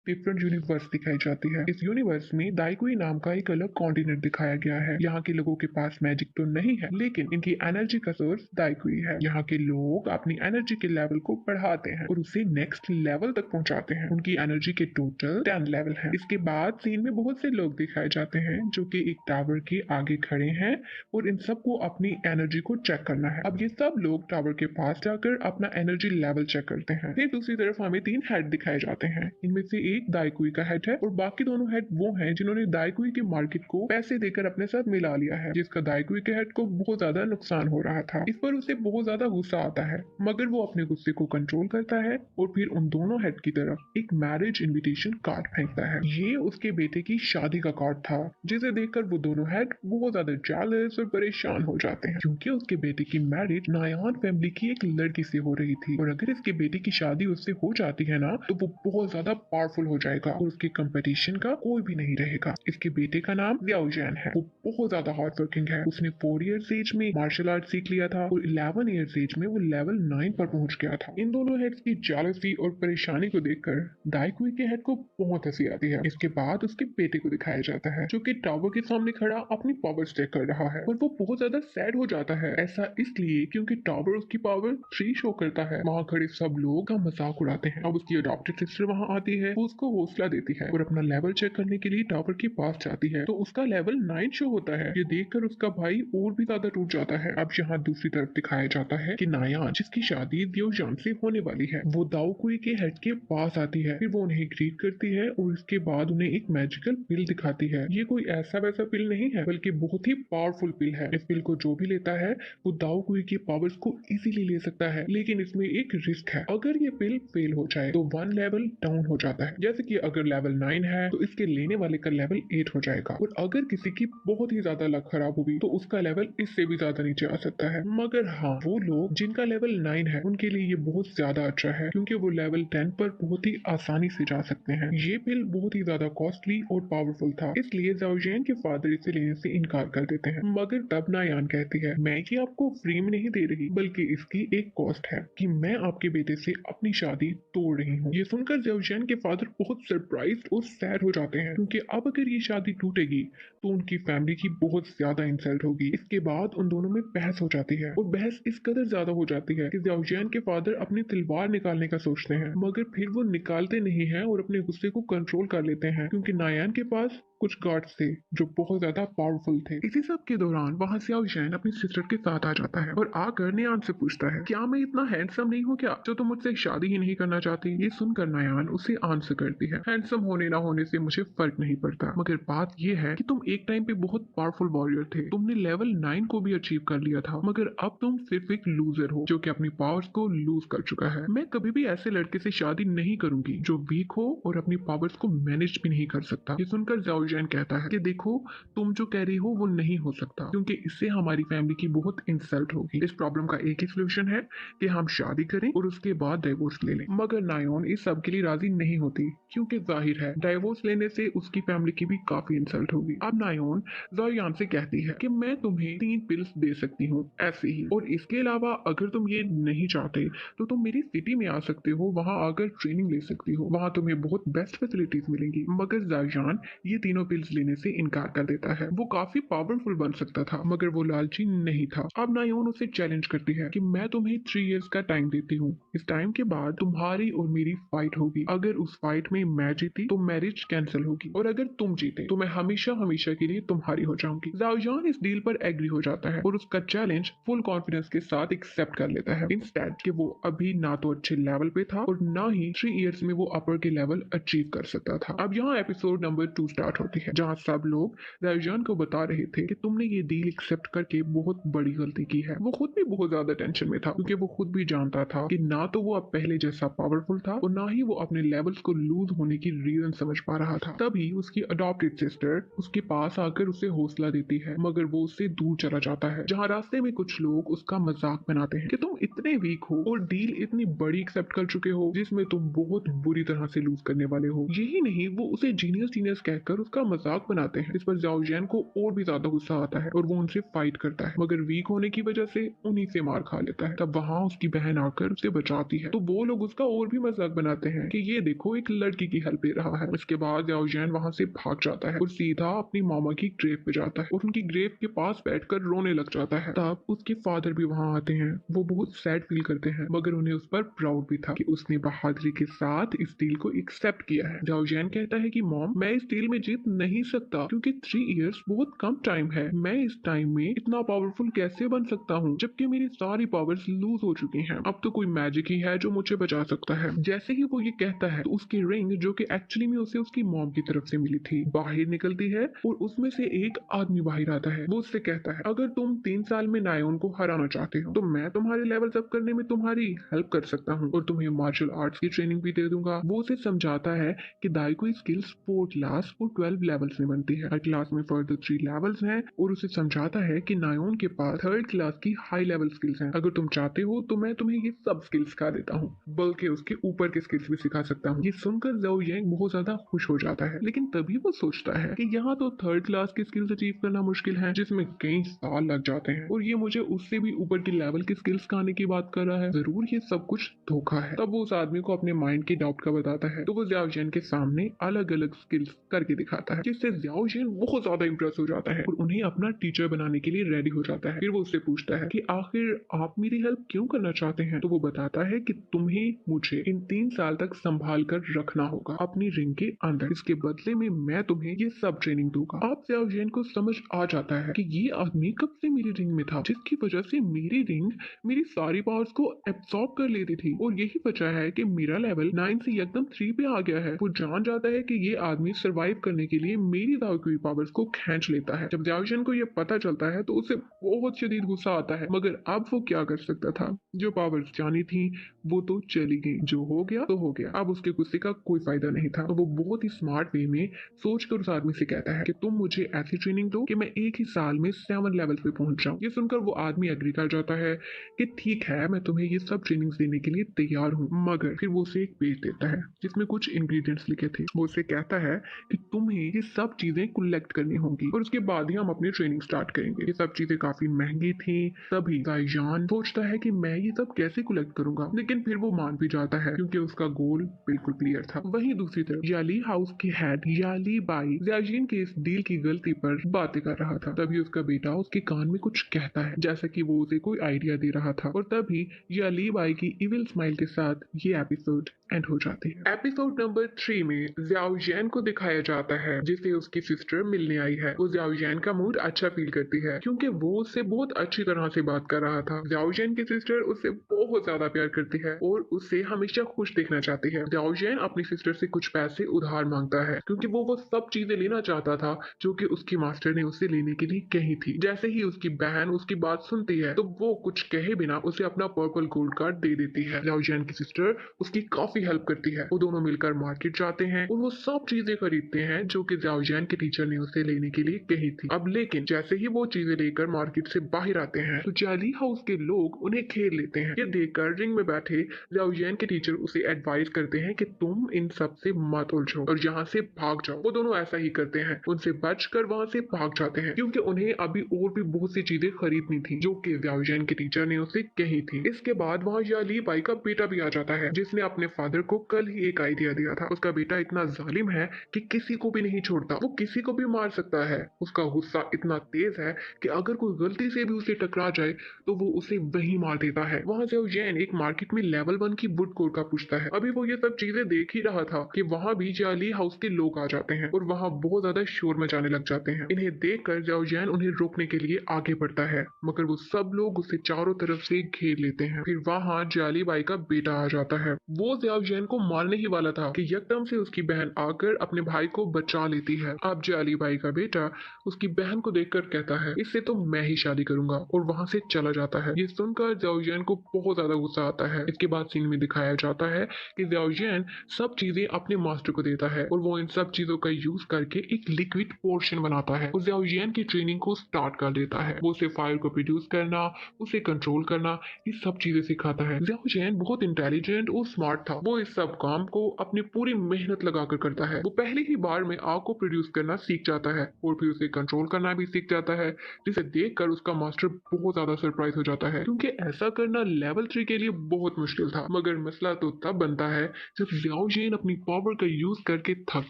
Different universe दिखाई जाती है। इस यूनिवर्स में दाइकुई नाम का एक अलग कॉन्टिनेंट दिखाया गया है। यहाँ के लोगों के पास मैजिक तो नहीं है, लेकिन इनकी एनर्जी का सोर्स दाइकुई है। यहाँ के लोग अपनी एनर्जी के लेवल को बढ़ाते हैं और उसे नेक्स्ट लेवल तक पहुंचाते हैं। उनकी एनर्जी के टोटल 10 लेवल हैं। इसके बाद सीन में बहुत से लोग दिखाए जाते हैं जो कि एक टावर के आगे खड़े हैं और इन सबको अपनी एनर्जी को चेक करना है। अब ये सब लोग टावर के पास जाकर अपना एनर्जी लेवल चेक करते हैं। फिर दूसरी तरफ हमें 3 हेड दिखाए जाते हैं। इनमें से एक दाइकुई का हेड है और बाकी दोनों हेड वो हैं जिन्होंने दाइकुई के मार्केट को पैसे देकर अपने साथ मिला लिया है, जिसका दाइकुई के हेड को बहुत ज्यादा नुकसान हो रहा था। इस पर उसे बहुत ज्यादा गुस्सा आता है, मगर वो अपने गुस्से को कंट्रोल करता है और फिर उन दोनों हेड की तरफ एक मैरिज इनविटेशन कार्ड फेंकता है। ये उसके बेटे की शादी का कार्ड था, जिसे देखकर वो दोनों हेड बहुत ज्यादा जेलस और परेशान हो जाते हैं, क्योंकि उसके बेटे की मैरिज नायान फैमिली की एक लड़की से हो रही थी और अगर इसके बेटे की शादी उससे हो जाती है ना, तो वो बहुत ज्यादा पावरफुल हो जाएगा और उसके कंपटीशन का कोई भी नहीं रहेगा। इसके बेटे का नाम लियाओ जैन है। वो बहुत ज्यादा हार्ड वर्किंग है। उसने 4 इयर्स एज में मार्शल आर्ट सीख लिया था और 11 इयर्स एज में वो लेवल 9 पर पहुंच गया था। इन दोनों हेड्स की जेलसी और परेशानी को देखकर दाइकुई के हेड को बहुत हंसी आती है। इसके बाद उसके बेटे को दिखाया जाता है जो कि टावर के सामने खड़ा अपनी पावर चेक कर रहा है और वो बहुत ज्यादा सैड हो जाता है। ऐसा इसलिए क्योंकि टावर उसकी पावर 3 शो करता है। वहाँ खड़े सब लोग का मजाक उड़ाते हैं। अब उसकी अडॉप्टेड सिस्टर वहाँ आती है, वो उसको हौसला देती है और अपना लेवल चेक करने के लिए टावर के पास जाती है, तो उसका लेवल 9 शो होता है। ये देखकर उसका भाई और भी ज्यादा टूट जाता है। अब यहाँ दूसरी तरफ दिखाया जाता है कि नायान, जिसकी शादी दियोजान से होने वाली है, वो दाओकुई के हेड के पास आती है। फिर वो उन्हें ग्रीट करती है और उसके बाद उन्हें एक मैजिकल पिल दिखाती है। ये कोई ऐसा वैसा पिल नहीं है, बल्कि बहुत ही पावरफुल पिल है। इस पिल को जो भी लेता है वो दाओकुई की पावर्स को इजीली ले सकता है, लेकिन इसमें एक रिस्क है। अगर ये पिल फेल हो जाए तो 1 लेवल डाउन हो जाता है। जैसे कि अगर लेवल 9 है तो इसके लेने वाले का लेवल 8 हो जाएगा और अगर किसी की बहुत ही ज्यादा लक खराब होगी तो उसका लेवल इससे भी ज्यादा नीचे आ सकता है। मगर हाँ, वो लोग जिनका लेवल 9 है उनके लिए ये बहुत ज्यादा अच्छा है, क्योंकि वो लेवल 10 पर बहुत ही आसानी से जा सकते हैं। ये पिल बहुत ही ज्यादा कॉस्टली और पावरफुल था, इसलिए जाओजियन के फादर इसे लेने से इनकार कर देते हैं। मगर तब नायान कहती है, मैं ये आपको फ्री में नहीं दे रही, बल्कि इसकी एक कॉस्ट है कि मैं आपके बेटे से अपनी शादी तोड़ रही हूँ। ये सुनकर जाओजियन के फादर बहुत सरप्राइज्ड और सैड हो जाते हैं, क्योंकि अब अगर ये शादी टूटेगी तो उनकी फैमिली की बहुत ज्यादा इंसल्ट होगी। इसके बाद उन दोनों में बहस हो जाती है और बहस इस कदर ज्यादा हो जाती है कि जाओजियन के फादर अपनी तलवार निकालने का सोचते हैं, मगर फिर वो निकालते नहीं है और अपने गुस्से को कंट्रोल कर लेते हैं, क्योंकि नायान के पास कुछ गार्ड्स थे जो बहुत ज्यादा पावरफुल थे। इसी सब के दौरान वहां से जाओजियन अपनी सिस्टर के साथ आ जाता है और आकर नायान से पूछता है, क्या मैं इतना हैंडसम नहीं हूँ क्या, जो तुम मुझसे शादी ही नहीं करना चाहती। ये सुनकर नायान उसे आंसर करती है, हैंडसम होने ना होने से मुझे फर्क नहीं पड़ता, मगर बात यह है कि तुम एक टाइम पे बहुत पावरफुल वॉरियर थे। तुमने लेवल 9 को भी अचीव कर लिया था, मगर अब तुम सिर्फ एक लूजर हो जो कि अपनी पावर्स को लूज कर चुका है। मैं कभी भी ऐसे लड़के से शादी नहीं करूंगी जो वीक हो और अपनी पावर्स को मैनेज भी नहीं कर सकता। ये सुनकर जाओजियन कहता है कि देखो, तुम जो कह रही हो वो नहीं हो सकता, क्योंकि इससे हमारी फैमिली की बहुत इंसल्ट होगी। इस प्रॉब्लम का एक ही सोल्यूशन है कि हम शादी करें और उसके बाद डाइवोर्स ले लें। मगर नायोन इस सब के लिए राजी नहीं होती, क्योंकि जाहिर है डाइवोर्स लेने से उसकी फैमिली की भी काफी इंसल्ट होगी। अब नायोन जाओयान से कहती है कि मैं तुम्हें 3 पिल्स दे सकती हूँ ऐसे ही, और इसके अलावा अगर तुम ये नहीं चाहते तो तुम मेरी सिटी में आ सकते हो, वहां आकर ट्रेनिंग ले सकती हो, वहां तुम्हें बहुत बेस्ट फैसिलिटीज मिलेंगी। मगर जाओयान ये तीनों पिल्स लेने से इनकार कर देता है। वो काफी पावरफुल बन सकता था, मगर वो लालची नहीं था। अब नायोन उसे चैलेंज करती है कि मैं तुम्हें 3 इयर्स का टाइम देती हूँ। इस टाइम के बाद तुम्हारी और मेरी फाइट होगी। अगर उस फाइट में मैं जीती तो मैरिज कैंसिल होगी, और अगर तुम जीते तो मैं हमेशा हमेशा के लिए तुम्हारी हो जाऊंगी। जाओयान इस डील पर एग्री हो जाता है और उसका चैलेंज फुल कॉन्फिडेंस के साथ एक्सेप्ट कर लेता है। इंस्टेड कि वो अभी ना तो अच्छे लेवल पे था और ना ही 3 इयर्स में वो अपर के लेवल अचीव कर सकता था। अब यहाँ एपिसोड नंबर 2 स्टार्ट होती है, जहाँ सब लोग जाओयान को बता रहे थे कि तुमने ये डील एक्सेप्ट करके बहुत बड़ी गलती की है। वो खुद भी बहुत ज्यादा टेंशन में था, क्योंकि वो खुद भी जानता था कि ना तो वो अब पहले जैसा पावरफुल था और ना ही वो अपने लेवल्स को लूज होने की रीजन समझ पा रहा था। तभी उसकी अडॉप्टेड सिस्टर उसके पास आकर उसे हौसला देती है, मगर वो उससे दूर चला जाता है, जहाँ रास्ते में कुछ लोग उसका मजाक बनाते हैं कि तुम इतने वीक हो और डील इतनी बड़ी एक्सेप्ट कर चुके हो जिसमें तुम बहुत बुरी तरह से लूज करने वाले हो। यही नहीं, वो उसे जीनियस जीनियस कहकर उसका उसका मजाक बनाते हैं। इस पर जाओ जैन को और भी ज्यादा गुस्सा आता है और वो उनसे फाइट करता है, मगर वीक होने की वजह से उन्हीं से मार खा लेता है। तब वहाँ उसकी बहन आकर उसे बचाती है, तो वो लोग उसका और भी मजाक बनाते हैं कि ये देखो एक लड़की की हेल्प ले रहा है। इसके बाद जाओ जैन वहाँ से भाग जाता है और सीधा अपनी मामा की ग्रेव पे जाता है और उनकी ग्रेव के पास बैठकर रोने लग जाता है। तब उसके फादर भी वहाँ आते हैं। वो बहुत सैड फील करते हैं, मगर उन्हें उस पर प्राउड भी था कि उसने बहादुरी के साथ इस डील को एक्सेप्ट किया है। जाओ जैन कहता है कि मॉम, मैं इस डील में जीत नहीं सकता क्योंकि 3 इयर्स बहुत कम टाइम है। मैं इस टाइम में इतना पावरफुल कैसे बन सकता हूँ जबकि मेरी सारी पावर्स लूज हो चुकी हैं। अब तो कोई मैजिक ही है जो मुझे बचा सकता है। जैसे ही वो ये कहता है तो उसकी रिंग, जो कि एक्चुअली में उसे उसकी मॉम की तरफ से मिली थी, बाहर निकलती है और उसमें से एक आदमी बाहर आता है। वो उससे कहता है, अगर तुम 3 साल में नायोन को हराना चाहते हो तो मैं तुम्हारे लेवल अप करने में तुम्हारी हेल्प कर सकता हूँ और तुम्हें मार्शल आर्ट्स की ट्रेनिंग भी दे दूंगा। वो उसे समझाता है कि दाइकुई स्किल्स 4 क्लास और 12 लेवल्स में बनती है। हर क्लास में फर्दर 3 लेवल्स हैं और उसे समझाता है कि नायोन के पास 3rd क्लास की हाई लेवल स्किल्स हैं। अगर तुम चाहते हो तो मैं तुम्हें ये सब स्किल्स सिखा देता हूँ, बल्कि उसके ऊपर के स्किल्स भी सिखा सकता हूँ। ये सुनकर जाओ यांग बहुत ज्यादा खुश हो जाता है, लेकिन तभी वो सोचता है कि यहाँ तो 3rd क्लास की स्किल्स अचीव करना मुश्किल है, जिसमें कई साल लग जाते हैं, और ये मुझे उससे भी ऊपर की लेवल की स्किल्स सिखाने की बात कर रहा है। जरूर ये सब कुछ धोखा है। तब वो उस आदमी को अपने माइंड की डाउट का बताता है, तो वो जाओ जैन के सामने अलग अलग स्किल्स करके दिखाता है, जिससे जाओ जैन बहुत ज्यादा इंप्रेस हो जाता है और उन्हें अपना टीचर बनाने के लिए रेडी हो जाता है। फिर वो उससे पूछता है कि आखिर आप मेरी हेल्प क्यों करना चाहते हैं। तो वो बताता है कि तुम्हें मुझे इन 3 साल तक संभाल कर रखना होगा अपनी रिंग के अंदर। इसके बदले में मैं तुम्हें ये सब ट्रेनिंग दूंगा। आप जाओ जैन को समझ आ जाता है कि ये आदमी कब से मेरी रिंग में था, जिसकी वजह से मेरी रिंग मेरी सारी पावर्स को एब्सॉर्ब कर लेती थी, और यही वजह है कि मेरा लेवल 9 से एकदम 3 पे आ गया है। वो जान जाता है कि ये आदमी सरवाइव करने के लिए मेरी दाओ पावर्स को खींच लेता है। जब जाओशन को ये पता चलता है तो उसे बहुत शदीद गुस्सा आता है, मगर अब वो क्या कर सकता था। जो पावर्स जानी थी वो तो चली गई, जो हो गया तो हो गया। अब उसके गुस्से का कोई फायदा नहीं था। तो वो बहुत ही स्मार्ट वे में सोचकर उस आदमी से कहता है कि तुम मुझे ऐसी ट्रेनिंग दो कि मैं एक ही साल में 7 लेवल पे पहुंच जाऊं। ये सुनकर वो आदमी एग्री कर जाता है कि ठीक है, मैं तुम्हें ये सब ट्रेनिंग्स देने के लिए तैयार हूँ। मगर फिर वो उसे एक पेज देता है जिसमें कुछ इंग्रेडिएंट्स लिखे थे। वो उसे कहता है कि तुम्हें ये सब चीजें कलेक्ट करनी होंगी और उसके बाद ही हम अपनी ट्रेनिंग स्टार्ट करेंगे। ये सब चीजें काफी महंगी थी। तभी जाइजान सोचता है कि मैं ये सब कैसे कलेक्ट करूंगा, लेकिन फिर वो मान भी जाता है क्योंकि उसका गोल बिल्कुल क्लियर था। वहीं दूसरी तरफ याली हाउस की हेड याली बाई जाइजिन के इस डील की गलती पर बातें कर रहा था। तभी उसका बेटा उसके कान में कुछ कहता है, जैसा कि वो उसे कोई आइडिया दे रहा था, और तभी याली बाई की इविल स्माइल के साथ ये एपिसोड एंड हो जाती है। एपिसोड नंबर 3 में जियाओ जैन को दिखाया जाता है जिसे उसकी सिस्टर मिलने आई है। वो जियाओ जैन का मूड अच्छा फील करती है क्योंकि वो उससे बहुत अच्छी तरह से बात कर रहा था। जियाओ जैन की सिस्टर उससे बहुत ज्यादा प्यार करती है और उसे हमेशा खुश देखना चाहती है। जियाओ जैन अपनी सिस्टर से कुछ पैसे उधार मांगता है क्योंकि वो सब चीजें लेना चाहता था जो कि उसकी मास्टर ने उसे लेने के लिए कही थी। जैसे ही उसकी बहन उसकी बात सुनती है तो वो कुछ कहे बिना उसे अपना पर्पल गोल्ड कार्ड दे देती है। जियाओ जैन की सिस्टर उसकी काफी हेल्प करती है। वो दोनों मिलकर मार्केट जाते हैं और वो सब चीजें खरीदते हैं जो कि जाओ जैन के टीचर ने उसे लेने के लिए कही थी। अब लेकिन जैसे ही वो चीजें लेकर मार्केट से बाहर आते हैं तो जाली हाउस के लोग उन्हें घेर लेते हैं। ये देखकर रिंग में बैठे जाओ जैन के टीचर उसे एडवाइस करते हैं कि तुम इन सब से मत उलझो और यहाँ से भाग जाओ। वो दोनों ऐसा ही करते हैं, उनसे बचकर वहां से भाग जाते हैं क्योंकि उन्हें अभी और भी बहुत सी चीजें खरीदनी थी जो कि जाओ जैन के टीचर ने उसे कही थी। इसके बाद वहां याली बाई का बेटा भी आ जाता है जिसने अपने फादर को कल ही एक आइडिया दिया था। उसका बेटा इतना जालिम है कि किसी को भी नहीं छोड़ता, वो किसी को भी मार सकता है। उसका गुस्सा इतना तेज है कि अगर कोई गलती से भी उसे टकरा जाए तो वो उसे वही मार देता है। वहां से जैन एक मार्केट में लेवल 1 की वुड कोर का पूछता है। अभी वो ये सब चीजें देख ही रहा था कि वहां भी जाली हाउस के लोग आ जाते हैं और वहां बहुत ज्यादा शोर मचाने लग जाते हैं। इन्हें देखकर जाओ जैन उन्हें रोकने के लिए आगे बढ़ता है, मगर वो सब लोग उसे चारों तरफ से घेर लेते हैं। फिर वहां जाली बाई का बेटा आ जाता है। वो जाओ जैन को मारने ही वाला था कि एकदम से उसकी बहन आकर अपने भाई को बचा लेती है। अब जाली बाई का बेटा उसकी बहन को देखकर कहता है, इससे तो मैं ही शादी करूंगा, और वहां से चला जाता है। ये सुनकर जाओ जैन को बहुत ज्यादा गुस्सा आता है। इसके बाद सीन में दिखाया जाता है कि जाओ जैन सब चीजें अपने मास्टर को देता है और वो इन सब चीजों का यूज करके एक लिक्विड पोर्शन बनाता है और जाओ जैन की ट्रेनिंग को स्टार्ट कर देता है। वो उसे फायर को प्रोड्यूस करना, उसे कंट्रोल करना, ये सब चीजें सिखाता है। जाओ जैन बहुत इंटेलिजेंट और स्मार्ट था। वो इस सब काम को अपनी पूरी मेहनत लगाकर करता है। वो पहली ही बार में आग को प्रोड्यूस करना सीख जाता है और फिर उसे कंट्रोल करना भी सीख जाता है, जिसे देखकर उसका मास्टर बहुत ज्यादा सरप्राइज हो जाता है क्योंकि ऐसा करना लेवल 3 के लिए बहुत मुश्किल था। मगर मसला तो तब बनता है जब ज़ियाओ जेन अपनी पावर का यूज करके थक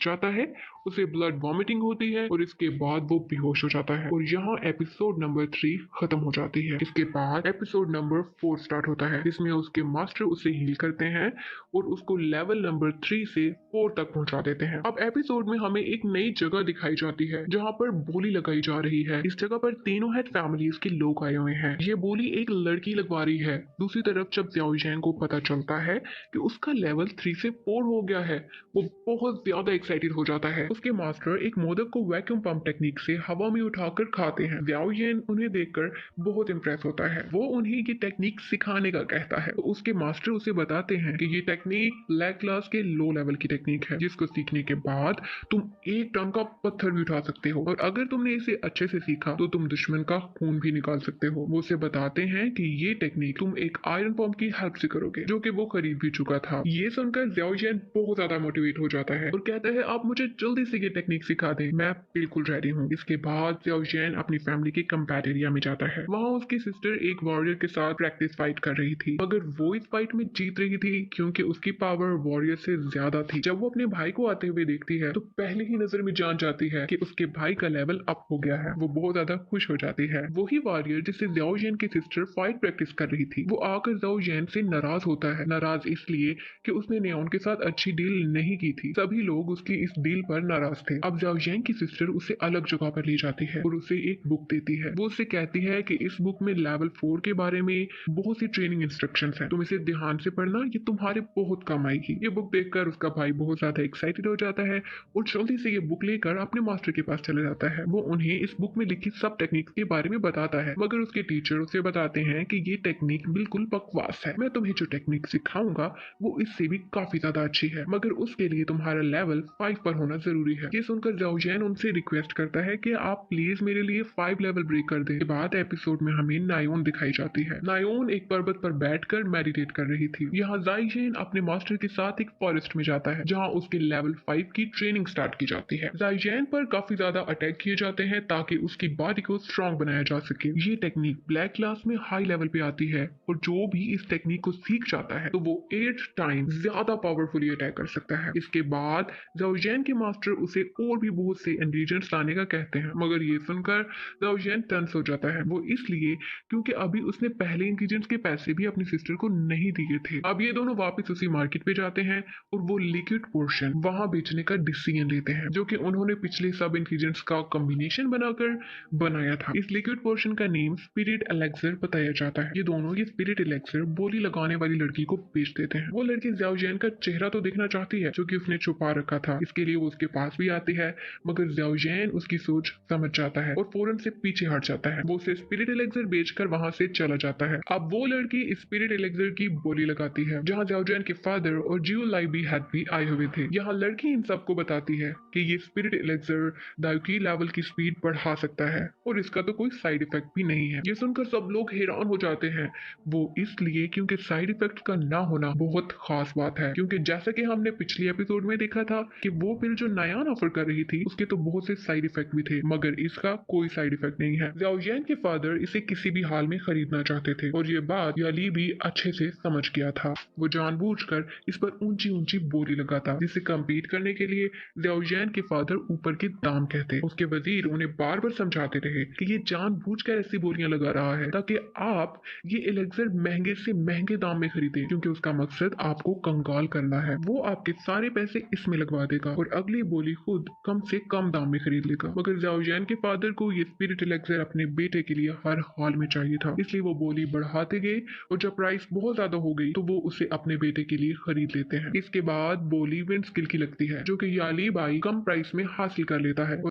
जाता है, उसे ब्लड वॉमिटिंग होती है और इसके बाद वो बेहोश हो जाता है और यहाँ एपिसोड नंबर 3 खत्म हो जाती है। इसके बाद एपिसोड नंबर 4 स्टार्ट होता है जिसमें उसके मास्टर उसे हील करते हैं और उसको लेवल नंबर 3 से 4 तक पहुंचा देते हैं। अब एपिसोड में हमें एक नई जगह दिखाई जाती है जहाँ पर बोली लगाई जा रही है। इस जगह पर तीनों हेड फैमिलीज के लोग आए हुए हैं। ये बोली एक लड़की लगवा रही है। दूसरी तरफ जब ज़ियाओ जेन को पता चलता है कि उसका लेवल 3 से 4 हो गया है, वो बहुत ज्यादा एक्साइटेड हो जाता है। उसके मास्टर एक मोदक को वैक्यूम पंप टेक्निक से हवा में उठाकर खाते हैं। ज़ियाओ जेन उन्हें देखकर बहुत इंप्रेस होता है। वो उन्हें ये टेक्निक सिखाने का कहता है। तो उसके मास्टर उसे बताते हैं कि ये टेक्निक ब्लैक क्लास के लो लेवल की टेक्निक है, जिसको सीखने के बाद तुम 1 टन का पत्थर भी उठा सकते हो और अगर तुमने इसे अच्छे से सीखा तो तुम दुश्मन का खून भी निकाल सकते हो। वो उसे बताते हैं कि ये टेक्निक तुम एक आयरन पंप की हेल्प से करोगे, जो कि वो खरीद भी चुका था। ये सुनकर ज़ियाओ जेन बहुत ज्यादा मोटिवेट हो जाता है और कहता है आप मुझे जल्दी से ये टेक्निक सिखा दें, मैं बिल्कुल रेडी हूँ। इसके बाद ज़ियाओ जेन अपनी फैमिली के कंपैट एरिया में जाता है। वहाँ उसकी सिस्टर एक वॉरियर के साथ प्रैक्टिस फाइट कर रही थी, मगर वो इस फाइट में जीत रही थी क्योंकि उसकी पावर वॉरियर से ज्यादा थी। जब वो अपने भाई को आते हुए देखती है तो पहले ही नजर में जान जाती है कि उसके भाई का लेवल अप हो गया है। वो बहुत ज्यादा खुश हो जाती है। वही वॉरियर जिससे ज़ियाओ जेन की सिस्टर फाइट प्रैक्टिस कर रही थी, वो आकर ज़ियाओ जेन से नाराज होता है। नाराज इसलिए कि उसने नेओन के साथ अच्छी डील नहीं की थी। सभी लोग उसकी इस डील पर नाराज थे। अब ज़ियाओ जेन की सिस्टर उसे अलग जगह पर ले जाती है और उसे एक बुक देती है। वो उससे कहती है कि इस बुक में लेवल 4 के बारे में बहुत सी ट्रेनिंग इंस्ट्रक्शंस हैं, तुम इसे ध्यान से पढ़ना, ये तुम्हारे बहुत काम आएगी। ये बुक देखकर उसका भाई बहुत ज्यादा एक्साइटेड हो जाता है और जल्दी से ये बुक लेकर अपने मास्टर के पास चला जाता है। वो उन्हें इस बुक में लिखी सब टेक्निक्स के बारे में बताता है, मगर उसके टीचर उसे बताते हैं कि ये टेक्निक बिल्कुल बकवास है। मैं तुम्हें जो टेक्निक सिखाऊंगा वो इससे भी काफी ज्यादा अच्छी है, मगर उसके लिए तुम्हारा लेवल 5 पर होना जरूरी है। ये सुनकर ज़ियाओ जेन उनसे रिक्वेस्ट करता है कि आप प्लीज मेरे लिए 5 लेवल ब्रेक कर दें। के बाद एपिसोड में हमें नायोन दिखाई जाती है। नायोन एक पर्वत पर बैठकर मेडिटेट कर रही थी। यहाँ ज़ाई जेन अपने मास्टर के साथ एक फॉरेस्ट में जाता है जहाँ उसके लेवल 5 की ट्रेनिंग स्टार्ट की जाती है। ज़ाई जेन पर काफी ज्यादा अटैक किए जाते हैं ताकि उसकी बॉडी को स्ट्रॉन्ग बनाया जा सके। ये टेक्निक ब्लैक क्लास में हाई लेवल पे आती है और जो भी इस टेक्निक को सीख जाता है तो वो 8 टाइम ज्यादा पावरफुली अटैक कर सकता है। इसके बाद ज़ाओ जेन के मास्टर उसे और भी बहुत से इंग्रेडिएंट्स लाने का कहते हैं, मगर ये सुनकर ज़ाओ जेन टेंस हो जाता है। वो इसलिए क्योंकि अभी उसने पहले इंग्रेडिएंट्स के पैसे भी अपनी सिस्टर को नहीं दिए थे। अब ये दोनों वापस उसी मार्केट पे जाते हैं और वो लिक्विड पोर्शन वहां बेचने का डिसीजन लेते हैं, जो कि उन्होंने पिछले सब इंग्रेडिएंट्स का कॉम्बिनेशन बनाकर बनाया था। इस लिक्विड पोर्शन का नेम स्पिरिट एलेक्सर बताया जाता है। ये दोनों ये स्पिरिट एलेक्सर बोली लगाने वाली लड़की को बेच देते हैं। वो लड़की ज़ाओ जेन का चेहरा तो देखना चाहती है जो कि उसने छुपा रखा था, इसके लिए वो उसके पास भी आती है, मगर ज़ाओ जेन उसकी सोच समझ जाता है और फौरन से पीछे हट जाता है। वो उसे स्पिरिट एलेक्सर बेचकर वहां से चला जाता है। अब वो लड़की स्पिरिट एलेक्सर की बोली लगाती है जहाँ ज़ाओ जेन के फादर और जियो लाई भी आए हुए थे। यहाँ लड़की इन सबको बताती है कि ये स्पिरिट एलेक्सर दायु की लेवल की स्पीड बढ़ा सकता है और इसका तो कोई साइड इफेक्ट भी नहीं है। ये सुनकर सब लोग हैरान हो जाते हैं, वो इसलिए क्योंकि साइड इफेक्ट का ना होना बहुत खास बात है, क्योंकि जैसा कि हमने पिछले एपिसोड में देखा था कि वो पिल जो नायान ऑफर कर रही थी उसके तो बहुत से साइड इफेक्ट भी थे, मगर इसका कोई साइड इफेक्ट नहीं है। ज़ाओ जेन के फादर इसे किसी भी हाल में खरीदना चाहते थे और ये बात याली भी अच्छे से समझ गया था। वो जानबूझकर इस पर ऊंची ऊंची बोली लगाता, जिससे कम्पीट करने के लिए ज़ाओ जेन के फादर ऊपर के दाम कहते। उसके वजीर उन्हें बार बार समझाते रहे कि ये जानबूझकर ऐसी बोलियां लगा रहा है ताकि आप ये एलेक्सर महंगे से महंगे दाम में खरीदें, क्योंकि उसका मकसद आपको कंगाल करना है। वो आपके सारे पैसे इसमें लगवा देगा और अगली बोली खुद कम से कम दाम में खरीद लेगा। मगर ज़ाओ जेन के फादर को ये स्पिरिट एलेक्सर अपने बेटे के लिए हर हाल में चाहिए था, इसलिए वो बोली बढ़ाते गए और जब प्राइस बहुत ज्यादा हो गई तो वो उसे अपने बेटे के लिए खरीद लेते हैं। इसके बाद बोली विंड स्किल की लगती है जो कि याली बाई कम प्राइस में हासिल कर लेता है।